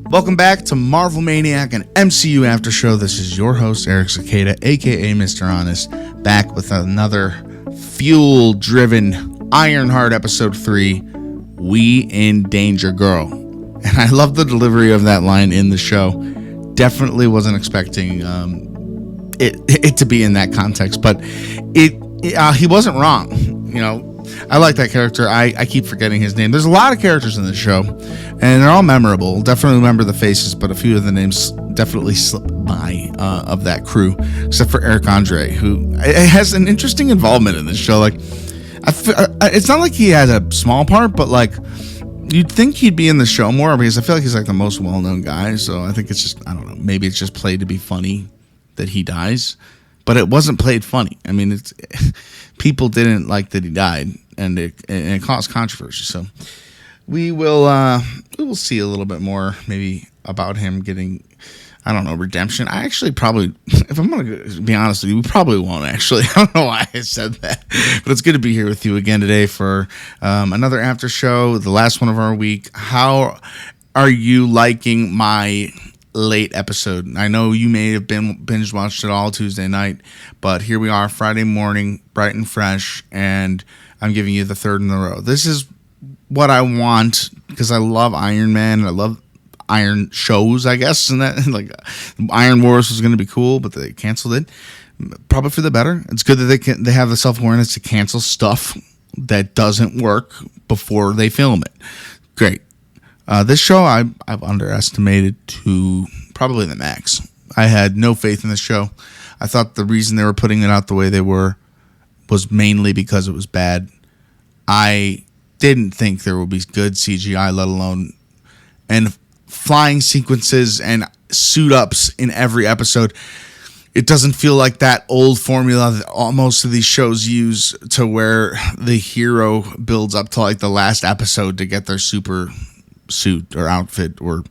Welcome back to Marvel Maniac and MCU After Show. This is your host, Eric Cicada, aka Mr. Honest, back with another fuel-driven Ironheart Episode 3, We in Danger Girl. And I love the delivery of that line in the show. Definitely wasn't expecting it to be in that context, but he wasn't wrong. You know, I like that character. I keep forgetting his name. There's a lot of characters in this show, and they're all memorable. Definitely remember the faces, but a few of the names definitely slip by of that crew, except for Eric Andre, who has an interesting involvement in this show. Like, it's not like he had a small part, but like, you'd think he'd be in the show more because I feel like he's like the most well-known guy. So I think it's just, I don't know, maybe it's just played to be funny that he dies, but it wasn't played funny. I mean, it's people didn't like that he died, and it caused controversy. So we will see a little bit more maybe about him getting, I don't know, redemption. I actually probably, if I'm going to be honest with you, we probably won't actually. I don't know why I said that, but it's good to be here with you again today for another after show, the last one of our week. How are you liking my late episode? I know you may have been binge watched it all Tuesday night, but here we are Friday morning, bright and fresh, and I'm giving you the third in a row. This is what I want because I love Iron Man and I love Iron shows, I guess, and that like Iron Wars was going to be cool, but they canceled it. Probably for the better. It's good that they have the self-awareness to cancel stuff that doesn't work before they film it. Great. This show I've underestimated to probably the max. I had no faith in this show. I thought the reason they were putting it out the way they were was mainly because it was bad. I didn't think there would be good CGI, let alone and flying sequences and suit ups in every episode. It doesn't feel like that old formula that most of these shows use, to where the hero builds up to like the last episode to get their super suit or outfit or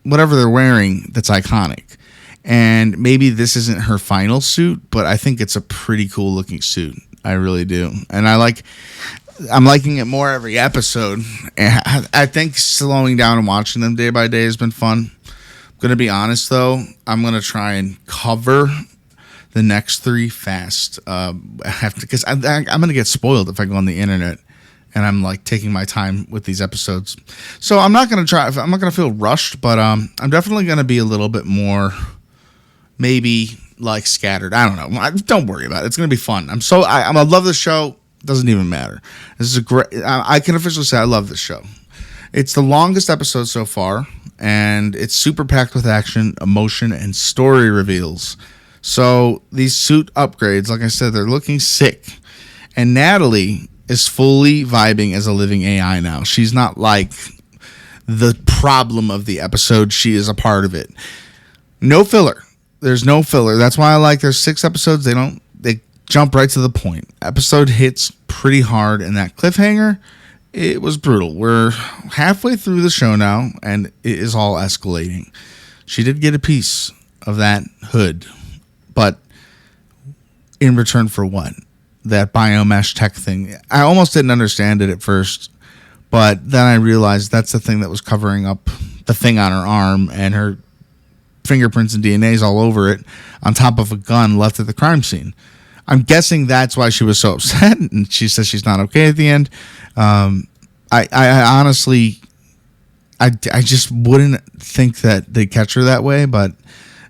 whatever they're wearing that's iconic. And maybe this isn't her final suit, but I think it's a pretty cool looking suit. I really do. And I'm liking it more every episode. And I think slowing down and watching them day by day has been fun. I'm going to be honest, though. I'm going to try and cover the next three fast. Because I'm going to get spoiled if I go on the internet and I'm like taking my time with these episodes. So I'm not going to feel rushed, but I'm definitely going to be a little bit more maybe like scattered. I don't know. Don't worry about it. It's going to be fun. I love this show. Doesn't even matter. This is a great. I can officially say I love this show. It's the longest episode so far, and it's super packed with action, emotion, and story reveals. So these suit upgrades, like I said, they're looking sick. And Natalie is fully vibing as a living AI now. She's not like the problem of the episode. She is a part of it. No filler. There's no filler. That's why I like there's 6 episodes. They jump right to the point. Episode hits pretty hard, and that cliffhanger, it was brutal. We're halfway through the show now, and it is all escalating. She did get a piece of that hood, but in return for what? That biomesh tech thing. I almost didn't understand it at first, but then I realized that's the thing that was covering up the thing on her arm, and her fingerprints and DNA's all over it on top of a gun left at the crime scene. I'm guessing that's why she was so upset, and she says she's not okay at the end. I honestly, I just wouldn't think that they'd catch her that way, but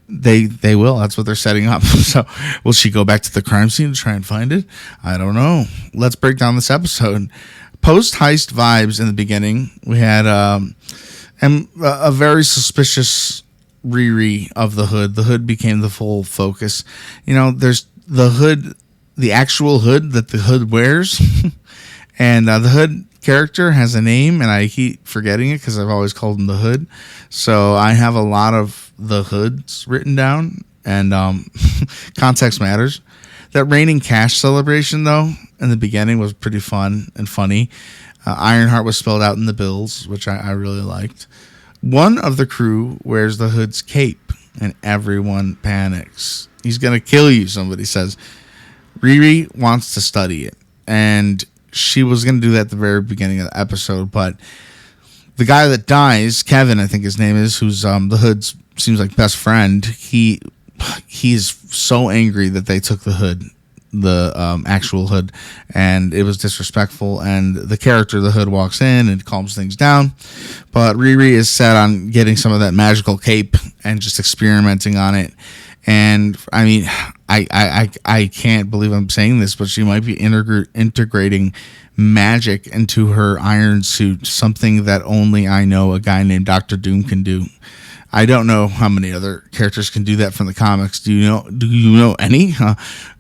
they will. That's what they're setting up. So will she go back to the crime scene to try and find it? I don't know. Let's break down this episode. Post-heist vibes in the beginning. We had a very suspicious Riri of the hood. The hood became the full focus. You know, there's the hood, the actual hood that the hood wears. And the hood character has a name, and I keep forgetting it because I've always called him the Hood. So I have a lot of the hoods written down, and context matters. That raining cash celebration, though, in the beginning was pretty fun and funny. Ironheart was spelled out in the bills, which I really liked. One of the crew wears the Hood's cape, and everyone panics. He's going to kill you, somebody says. Riri wants to study it, and she was going to do that at the very beginning of the episode, but the guy that dies, Kevin, I think his name is, who's the Hood's seems like best friend. He's so angry that they took the Hood, the actual Hood, and it was disrespectful. And the character, the Hood, walks in and calms things down. But Riri is set on getting some of that magical cape and just experimenting on it. And I mean, I can't believe I'm saying this, but she might be integrating magic into her iron suit, something that only I know a guy named Dr. Doom can do. I don't know how many other characters can do that from the comics. Do you know any?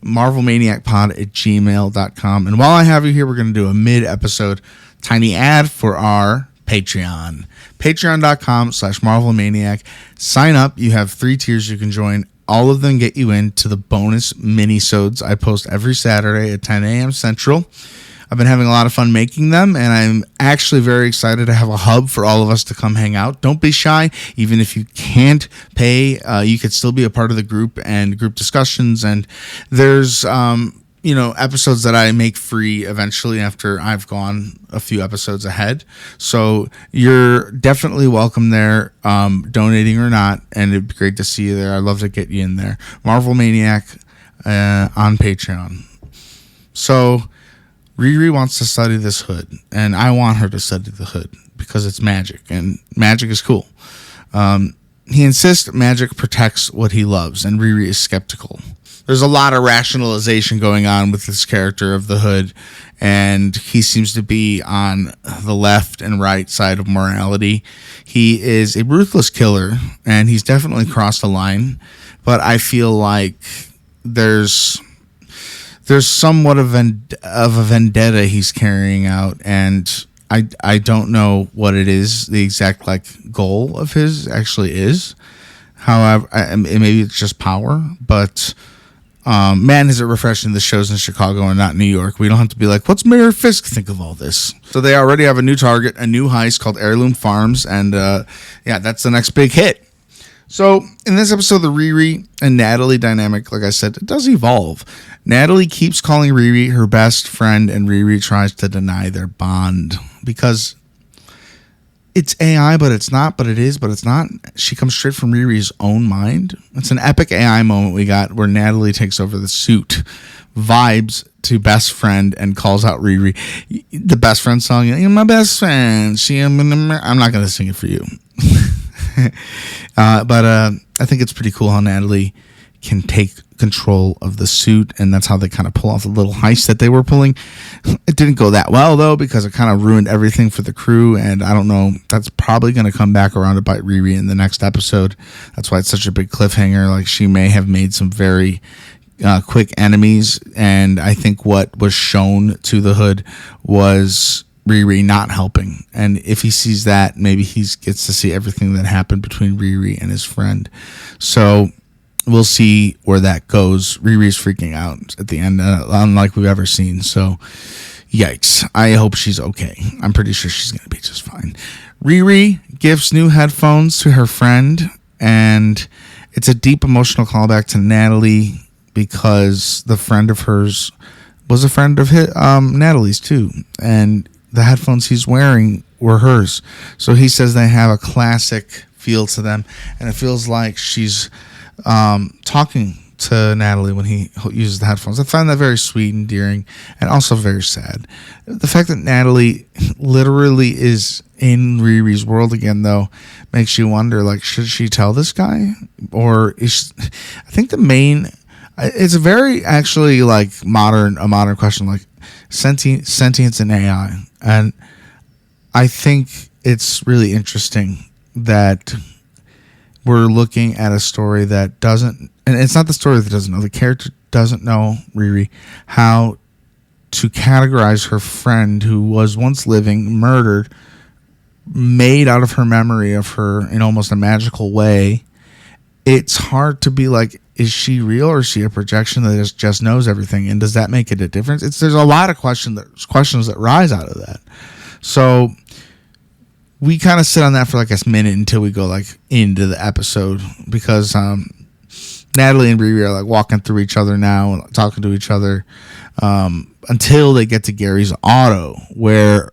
MarvelManiacPod@gmail.com. And while I have you here, we're going to do a mid-episode tiny ad for our Patreon. Patreon.com/MarvelManiac. Sign up. You have 3 tiers you can join. All of them get you into the bonus mini-sodes I post every Saturday at 10 a.m. Central. I've been having a lot of fun making them, and I'm actually very excited to have a hub for all of us to come hang out. Don't be shy. Even if you can't pay, you could still be a part of the group and group discussions. And there's, episodes that I make free eventually after I've gone a few episodes ahead. So you're definitely welcome there, donating or not, and it'd be great to see you there. I'd love to get you in there. Marvel Maniac on Patreon. So Riri wants to study this Hood, and I want her to study the Hood because it's magic, and magic is cool. He insists magic protects what he loves, and Riri is skeptical. There's a lot of rationalization going on with this character of the Hood, and he seems to be on the left and right side of morality. He is a ruthless killer, and he's definitely crossed a line, but I feel like there's somewhat of a vendetta he's carrying out, and I don't know what it is, the exact goal of his actually is. However, maybe it's just power, but man, is it refreshing the show's in Chicago and not New York. We don't have to be like, what's Mayor Fisk think of all this? So they already have a new target, a new heist called Heirloom Farms, and that's the next big hit. So in this episode, the Riri and Natalie dynamic, like I said, it does evolve. Natalie keeps calling Riri her best friend, and Riri tries to deny their bond because it's AI, but it's not, but it is, but it's not. She comes straight from Riri's own mind. It's an epic AI moment we got where Natalie takes over the suit, vibes to best friend, and calls out Riri. The best friend song, you're my best friend. I'm not going to sing it for you. But I think it's pretty cool how Natalie can take control of the suit, and that's how they kind of pull off the little heist that they were pulling. It didn't go that well, though, because it kind of ruined everything for the crew, and I don't know, that's probably going to come back around to bite Riri in the next episode. That's why it's such a big cliffhanger. Like, she may have made some very quick enemies, and I think what was shown to the Hood was Riri not helping, and if he sees that, maybe he gets to see everything that happened between Riri and his friend. So we'll see where that goes. Riri's freaking out at the end, unlike we've ever seen. So yikes. I hope she's okay. I'm pretty sure she's going to be just fine. Riri gives new headphones to her friend, and it's a deep emotional callback to Natalie because the friend of hers was a friend of Natalie's too, and the headphones he's wearing were hers. So he says they have a classic feel to them, and it feels like she's talking to Natalie when he uses the headphones. I find that very sweet and endearing, and also very sad. The fact that Natalie literally is in Riri's world again, though, makes you wonder, should she tell this guy? Or I think it's a very, actually, a modern question, sentience and AI. And I think it's really interesting that we're looking at a story that doesn't, and it's not the story that doesn't know, the character doesn't know, Riri, how to categorize her friend who was once living, murdered, made out of her memory of her in almost a magical way. It's hard to be like, is she real, or is she a projection that just knows everything? And does that make it a difference? There's a lot of questions that rise out of that. So we kind of sit on that for a minute until we go into the episode, because Natalie and Riri are walking through each other now, talking to each other, until they get to Gary's auto, where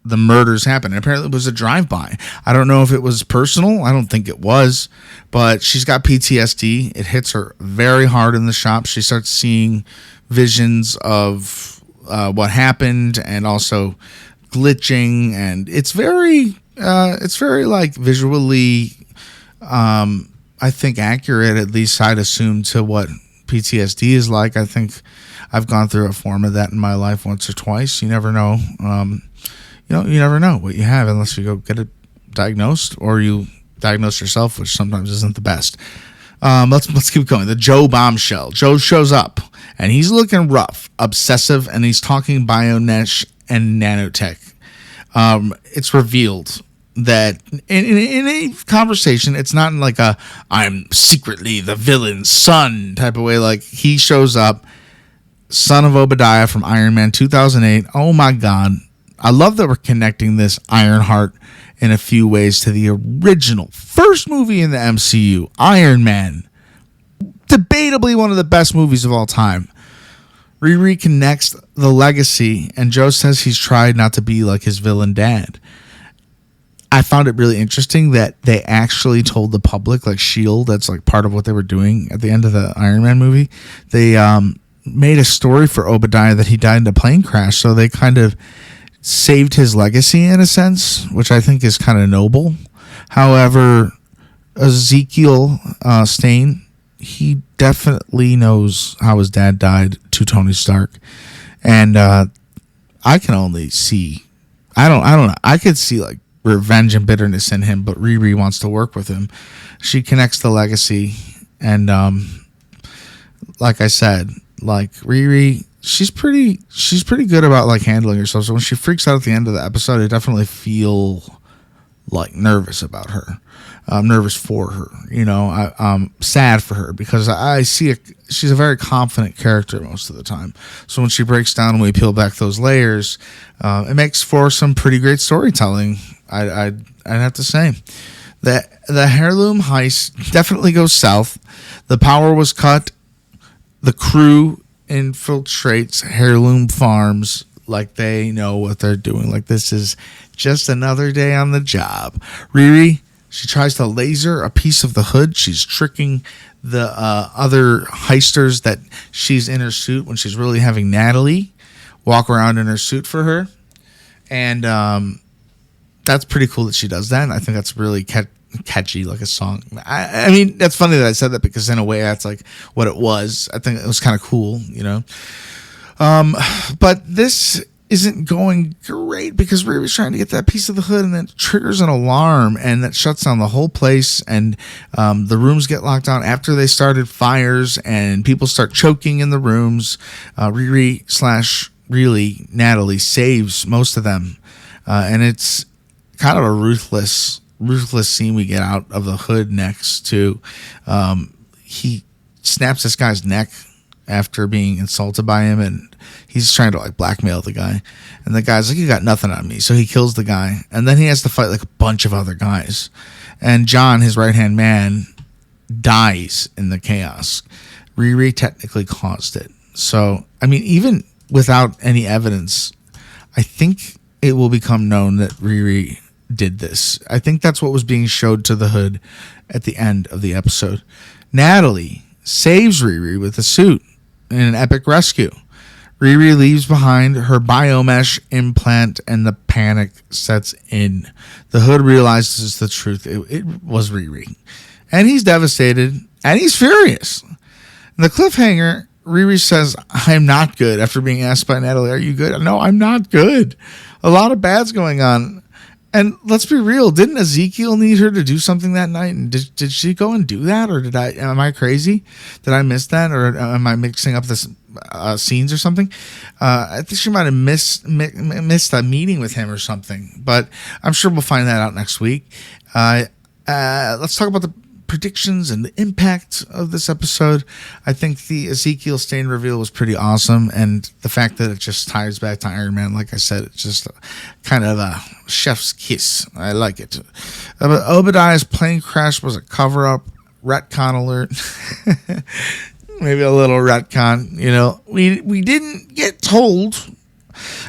the murders happened. And apparently it was a drive-by. I don't know if it was personal. I don't think it was. But she's got PTSD. It hits her very hard in the shop. She starts seeing visions of what happened and also glitching. And it's very like visually, I think, accurate, at least I'd assume, to what PTSD is like. I think I've gone through a form of that in my life once or twice. You never know. You never know what you have unless you go get it diagnosed, or you diagnose yourself, which sometimes isn't the best. Let's keep going. The Joe bombshell. Joe shows up, and he's looking rough, obsessive, and he's talking biomesh and nanotech. It's revealed that in a conversation, it's not in like a I'm secretly the villain's son type of way. Like, he shows up, son of Obadiah from Iron Man 2008. Oh my God. I love that we're connecting this Ironheart in a few ways to the original first movie in the MCU, Iron Man. Debatably one of the best movies of all time. Riri connects the legacy, and Joe says he's tried not to be like his villain dad. I found it really interesting that they actually told the public, like S.H.I.E.L.D., that's like part of what they were doing at the end of the Iron Man movie. They made a story for Obadiah that he died in a plane crash, so they kind of saved his legacy in a sense, which I think is kind of noble. However, Ezekiel Stain, he definitely knows how his dad died to Tony Stark, and I can only see, I don't know, I could see like revenge and bitterness in him, but Riri wants to work with him. She connects the legacy, and like I said, like Riri, she's pretty good about like handling herself. So when she freaks out at the end of the episode, I definitely feel like nervous about her. I'm nervous for her, I'm sad for her, because I see she's a very confident character most of the time. So when she breaks down and we peel back those layers, it makes for some pretty great storytelling. I'd have to say that the heirloom heist definitely goes south. The power was cut. The crew infiltrates heirloom farms like they know what they're doing. Like, this is just another day on the job. Riri, she tries to laser a piece of the hood. She's tricking the other heisters that she's in her suit when she's really having Natalie walk around in her suit for her. And that's pretty cool that she does that. And I think that's really catchy, like a song. I mean, that's funny that I said that, because in a way that's like what it was. I think it was kind of cool, but this isn't going great because Riri's trying to get that piece of the hood, and then it triggers an alarm, and that shuts down the whole place, and the rooms get locked down after they started fires, and people start choking in the rooms. Really, Natalie saves most of them, and it's kind of a ruthless scene we get out of the hood next to. He snaps this guy's neck after being insulted by him, and he's trying to like blackmail the guy, and the guy's like, you got nothing on me, so he kills the guy, and then he has to fight like a bunch of other guys, and John, his right-hand man, dies in the chaos. Riri technically caused it. So I mean, even without any evidence, I think it will become known that Riri did this. I think that's what was being showed to the hood at the end of the episode. Natalie saves Riri with a suit in an epic rescue. Riri leaves behind her biomesh implant, and the panic sets in. The hood realizes the truth. It was Riri. And he's devastated, and he's furious. In the cliffhanger, Riri says, I'm not good, after being asked by Natalie, are you good? No, I'm not good. A lot of bad's going on. And let's be real, didn't Ezekiel need her to do something that night? And did she go and do that? Or am I crazy? Did I miss that? Or am I mixing up this scenes or something? I think she might have missed a meeting with him or something. But I'm sure we'll find that out next week. Let's talk about the predictions and the impact of this episode. I think the Ezekiel Stain reveal was pretty awesome, and the fact that it just ties back to Iron Man, like I said, it's just kind of a chef's kiss. I like it. But Obadiah's plane crash was a cover-up, retcon alert. Maybe a little retcon. We didn't get told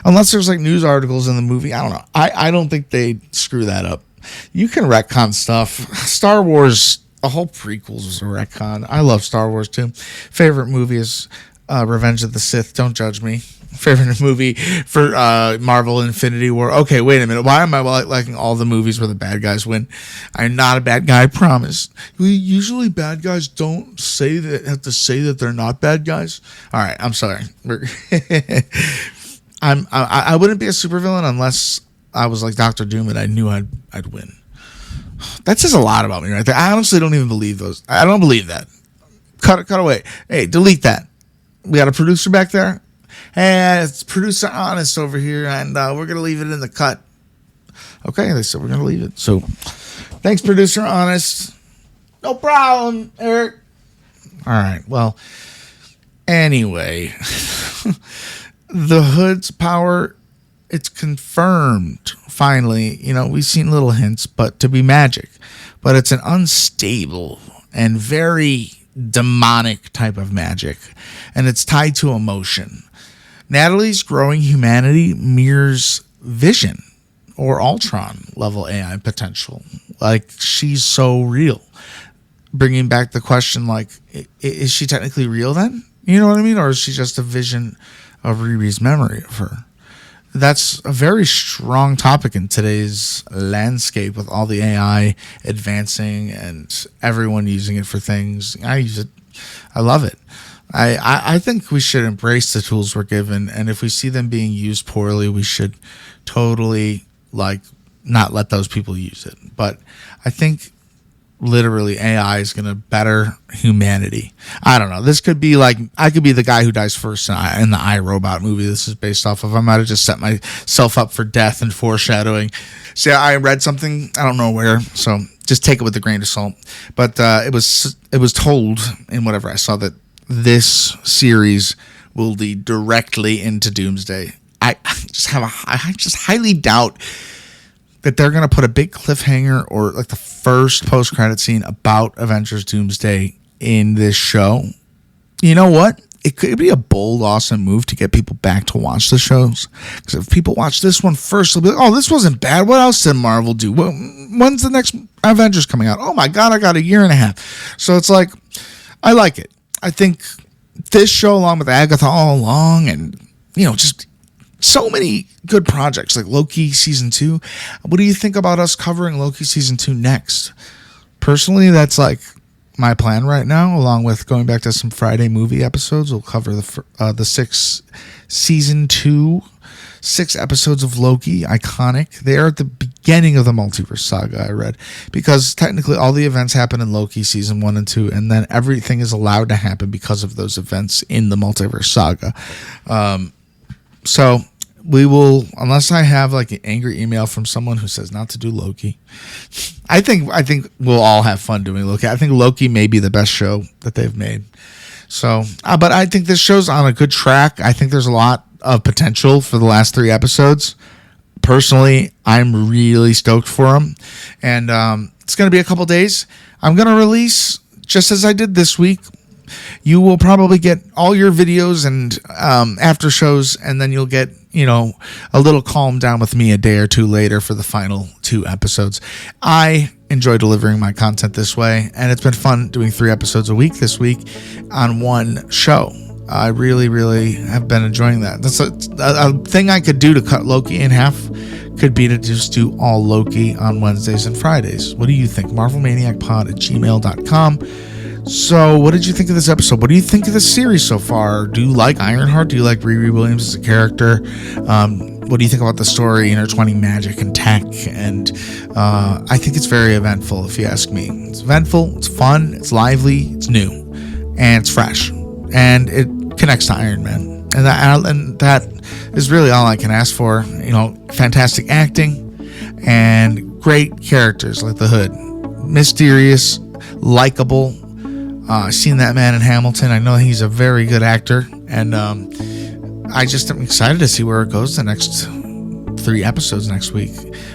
Unless there's like news articles in the movie. I don't know. I don't think they screw that up. You can retcon stuff. Star Wars, the whole prequels was a retcon. I love Star Wars too. Favorite movie is Revenge of the Sith. Don't judge me. Favorite movie for Marvel Infinity War. Okay, wait a minute. Why am I liking all the movies where the bad guys win? I'm not a bad guy, I promise. Usually bad guys don't have to say that they're not bad guys. All right, I'm sorry. I wouldn't be a supervillain unless I was like Doctor Doom and I knew I'd win. That says a lot about me right there. I honestly don't even believe those. I don't believe that. Cut away. Hey, delete that. We got a producer back there. Hey, it's producer Honest over here, and we're going to leave it in the cut. Okay, they said we're going to leave it. So, thanks, producer Honest. No problem, Eric. All right, well, anyway. The Hood's power, it's confirmed, finally. You know, we've seen little hints, but to be magic. But it's an unstable and very demonic type of magic, and it's tied to emotion. Natalie's growing humanity mirrors Vision or Ultron level AI potential. Like, she's so real. Bringing back the question, like, is she technically real then? You know what I mean? Or is she just a vision of Riri's memory of her? That's a very strong topic in today's landscape with all the AI advancing and everyone using it for things. I use it. I love it. I think we should embrace the tools we're given, and if we see them being used poorly, we should totally not let those people use it. But I think literally AI is going to better humanity. I don't know. This could be like, I could be the guy who dies first in the iRobot movie this is based off of. I might have just set myself up for death and foreshadowing. See, I read something, I don't know where, so just take it with a grain of salt. But it was told in whatever I saw that this series will lead directly into Doomsday. I just highly doubt that they're going to put a big cliffhanger or like the first post-credit scene about Avengers Doomsday in this show. You know what? It could be a bold, awesome move to get people back to watch the shows. Because if people watch this one first, they'll be like, oh, this wasn't bad. What else did Marvel do? When's the next Avengers coming out? Oh my God, I got a year and a half. So it's like, I like it. I think this show, along with Agatha all along, and, you know, just so many good projects like Loki season 2. What do you think about us covering Loki season 2 next? Personally, that's like my plan right now, along with going back to some Friday movie episodes. We'll cover the 6 episodes of Loki, iconic. They are at the beginning of the multiverse saga, I read, because technically all the events happen in Loki season 1 and 2, and then everything is allowed to happen because of those events in the multiverse saga. So we will, unless I have like an angry email from someone who says not to do Loki, I think we'll all have fun doing Loki. I think Loki may be the best show that they've made. So, but I think this show's on a good track. I think there's a lot of potential for the last 3 episodes. Personally, I'm really stoked for them. And it's going to be a couple days. I'm going to release, just as I did this week, you will probably get all your videos and after shows, and then you'll get, you know, a little calm down with me a day or two later for the final 2 episodes. I enjoy delivering my content this way, and it's been fun doing 3 episodes a week this week on one show. I really, really have been enjoying that. That's a thing I could do to cut Loki in half. Could be to just do all Loki on Wednesdays and Fridays. What do you think? MarvelManiacPod@gmail.com. So, what did you think of this episode? What do you think of the series so far? Do you like Ironheart? Do you like Riri Williams as a character? What do you think about the story intertwining magic and tech? And I think it's very eventful, if you ask me. It's eventful, it's fun, it's lively, it's new, and it's fresh. And it connects to Iron Man. And that is really all I can ask for. You know, fantastic acting and great characters like the Hood. Mysterious, likable. I've seen that man in Hamilton. I know he's a very good actor, and I just am excited to see where it goes the next 3 episodes next week.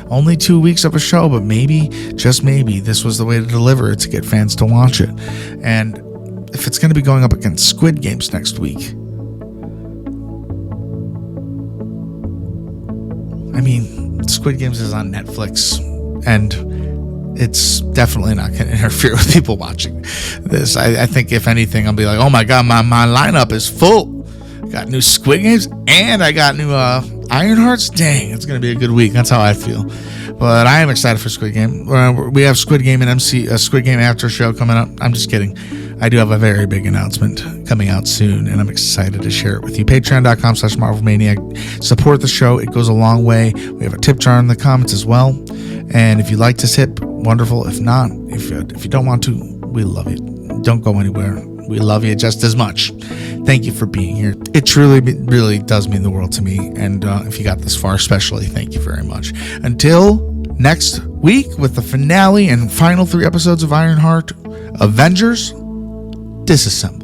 Only 2 weeks of a show, but maybe, just maybe, this was the way to deliver it to get fans to watch it. And if it's going to be going up against Squid Games next week, I mean, Squid Games is on Netflix, and it's definitely not going to interfere with people watching this. I think if anything, I'll be like, oh my God, my lineup is full. I got new Squid Games and I got new Ironhearts. Dang, it's going to be a good week. That's how I feel. But I am excited for Squid Game. We have Squid Game and Squid Game after show coming up. I'm just kidding. I do have a very big announcement coming out soon, and I'm excited to share it with you. Patreon.com/MarvelManiac. Support the show. It goes a long way. We have a tip jar in the comments as well. And if you like to tip, wonderful. If not, if you don't want to, we love you. Don't go anywhere. We love you just as much. Thank you for being here. It truly, really does mean the world to me. And if you got this far, especially, thank you very much. Until next week with the finale and final 3 episodes of Ironheart, Avengers, disassemble.